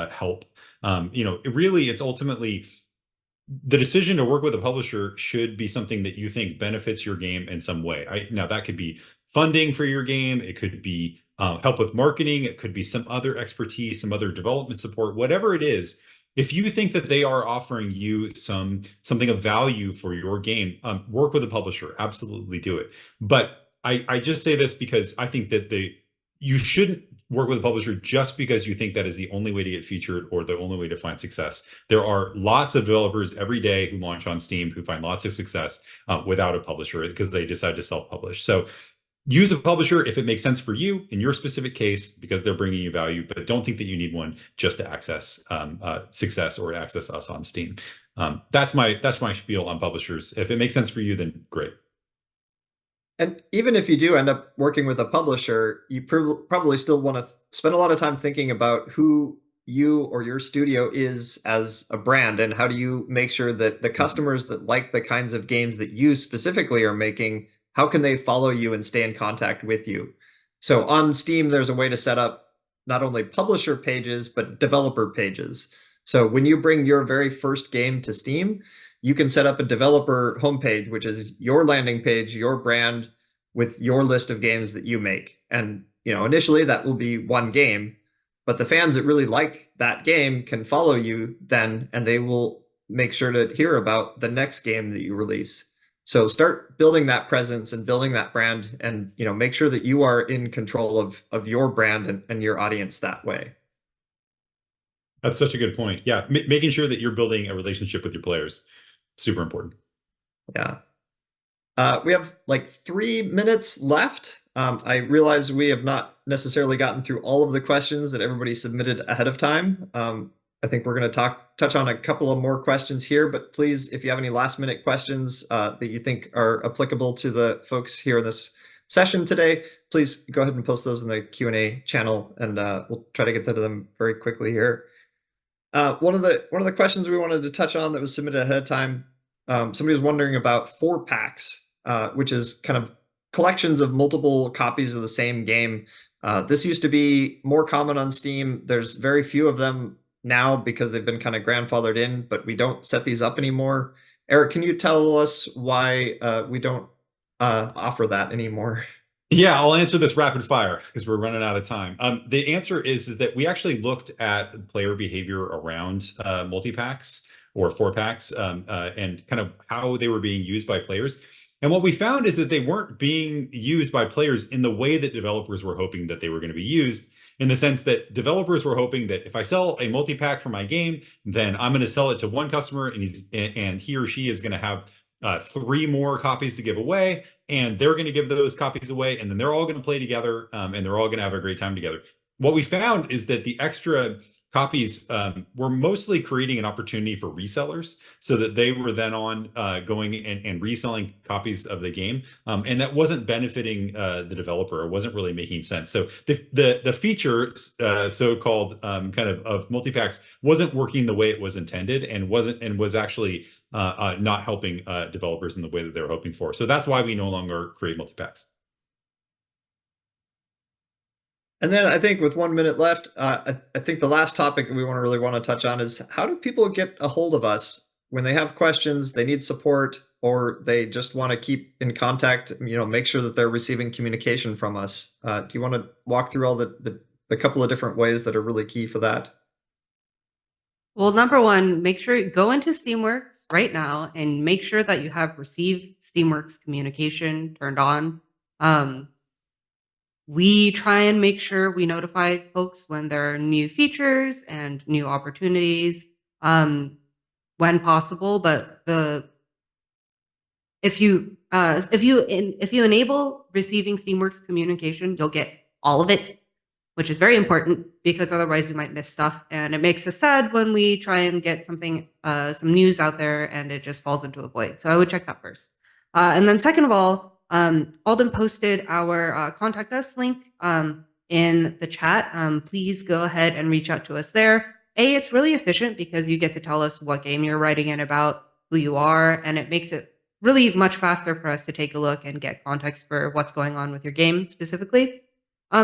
help. Really, it's ultimately the decision to work with a publisher should be something that you think benefits your game in some way. Now that could be funding for your game, it could be help with marketing, it could be some other expertise, some other development support, whatever it is. If you think that they are offering you something of value for your game, work with a publisher. Absolutely do it. But I just say this because I think that you shouldn't work with a publisher just because you think that is the only way to get featured or the only way to find success. There are lots of developers every day who launch on Steam who find lots of success without a publisher because they decide to self-publish. So use a publisher if it makes sense for you in your specific case because they're bringing you value, but don't think that you need one just to access success or access us on Steam. That's my spiel on publishers. If it makes sense for you, then great. And even if you do end up working with a publisher, you probably still want to spend a lot of time thinking about who you or your studio is as a brand, and how do you make sure that the customers that like the kinds of games that you specifically are making, how can they follow you and stay in contact with you? So on Steam, there's a way to set up not only publisher pages, but developer pages. So when you bring your very first game to Steam, you can set up a developer homepage, which is your landing page, your brand, with your list of games that you make. And initially that will be one game, but the fans that really like that game can follow you then, and they will make sure to hear about the next game that you release. So start building that presence and building that brand, and make sure that you are in control of your brand and your audience that way. That's such a good point. Yeah, making sure that you're building a relationship with your players, super important. Yeah. We have like 3 minutes left. I realize we have not necessarily gotten through all of the questions that everybody submitted ahead of time. I think we're going to touch on a couple of more questions here, but please, if you have any last minute questions that you think are applicable to the folks here in this session today, please go ahead and post those in the Q&A channel, and we'll try to get to them very quickly here. One of the questions we wanted to touch on that was submitted ahead of time, somebody was wondering about 4-packs, which is kind of collections of multiple copies of the same game. This used to be more common on Steam. There's very few of them now because they've been kind of grandfathered in, but we don't set these up anymore. Eric, can you tell us why we don't offer that anymore? Yeah, I'll answer this rapid fire because we're running out of time. The answer is that we actually looked at player behavior around multi-packs or 4-packs and kind of how they were being used by players. And what we found is that they weren't being used by players in the way that developers were hoping that they were going to be used, in the sense that developers were hoping that if I sell a multi-pack for my game, then I'm going to sell it to one customer and he or she is going to have 3 more copies to give away, and they're going to give those copies away, and then they're all going to play together, and they're all going to have a great time together. What we found is that the extra copies were mostly creating an opportunity for resellers, so that they were then on going and reselling copies of the game, and that wasn't benefiting the developer. It wasn't really making sense. So the feature, so-called kind of multi-packs, wasn't working the way it was intended, and was actually not helping developers in the way that they were hoping for. So that's why we no longer create multi-packs. And then I think with 1 minute left, I think the last topic we really want to touch on is, how do people get a hold of us when they have questions, they need support, or they just want to keep in contact, make sure that they're receiving communication from us? Do you want to walk through all the couple of different ways that are really key for that? Well, number one, make sure you go into Steamworks right now and make sure that you have receive Steamworks communication turned on. Um, we try and make sure we notify folks when there are new features and new opportunities when possible. But if you enable receiving Steamworks communication, you'll get all of it, which is very important because otherwise you might miss stuff, and it makes us sad when we try and get something, some news out there, and it just falls into a void. So I would check that first, and then second of all, Alden posted our contact us link in the chat. Please go ahead and reach out to us there. It's really efficient because you get to tell us what game you're writing in about, who you are, and it makes it really much faster for us to take a look and get context for what's going on with your game specifically.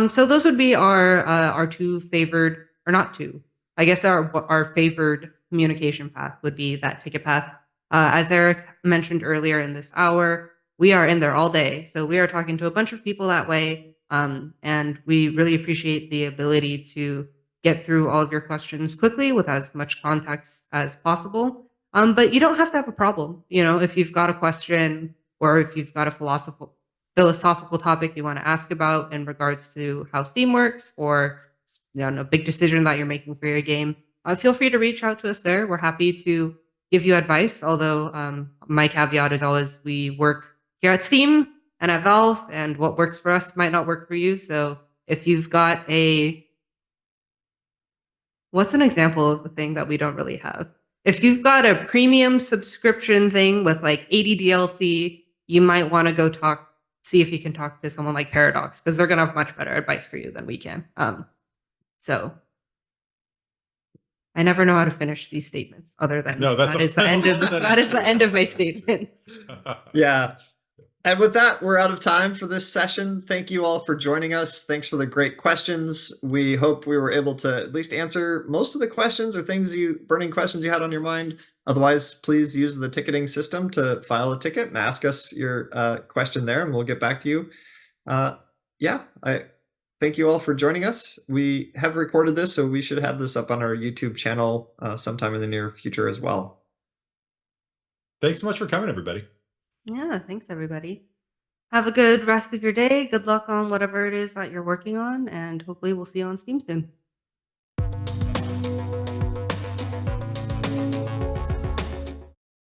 So those would be our 2 favored, or not 2. I guess our favored communication path would be that ticket path. As Eric mentioned earlier in this hour, we are in there all day. So we are talking to a bunch of people that way. And we really appreciate the ability to get through all of your questions quickly with as much context as possible. But you don't have to have a problem. If you've got a question or if you've got a philosophical topic you want to ask about in regards to how Steam works or a big decision that you're making for your game, feel free to reach out to us there. We're happy to give you advice. Although my caveat is always we work here at Steam and at Valve, and what works for us might not work for you. So if you've got what's an example of a thing that we don't really have? If you've got a premium subscription thing with like 80 DLC, you might want to go see if you can talk to someone like Paradox, because they're going to have much better advice for you than we can. So I never know how to finish these statements other than No, that's that is the end of that is the end of my statement. Yeah. And with that, we're out of time for this session. Thank you all for joining us. Thanks for the great questions. We hope we were able to at least answer most of the questions or burning questions you had on your mind. Otherwise, please use the ticketing system to file a ticket and ask us your question there, and we'll get back to you. Yeah, I thank you all for joining us. We have recorded this, so we should have this up on our YouTube channel sometime in the near future as well. Thanks so much for coming, everybody. Yeah, thanks everybody. Have a good rest of your day. Good luck on whatever it is that you're working on, and hopefully we'll see you on Steam soon.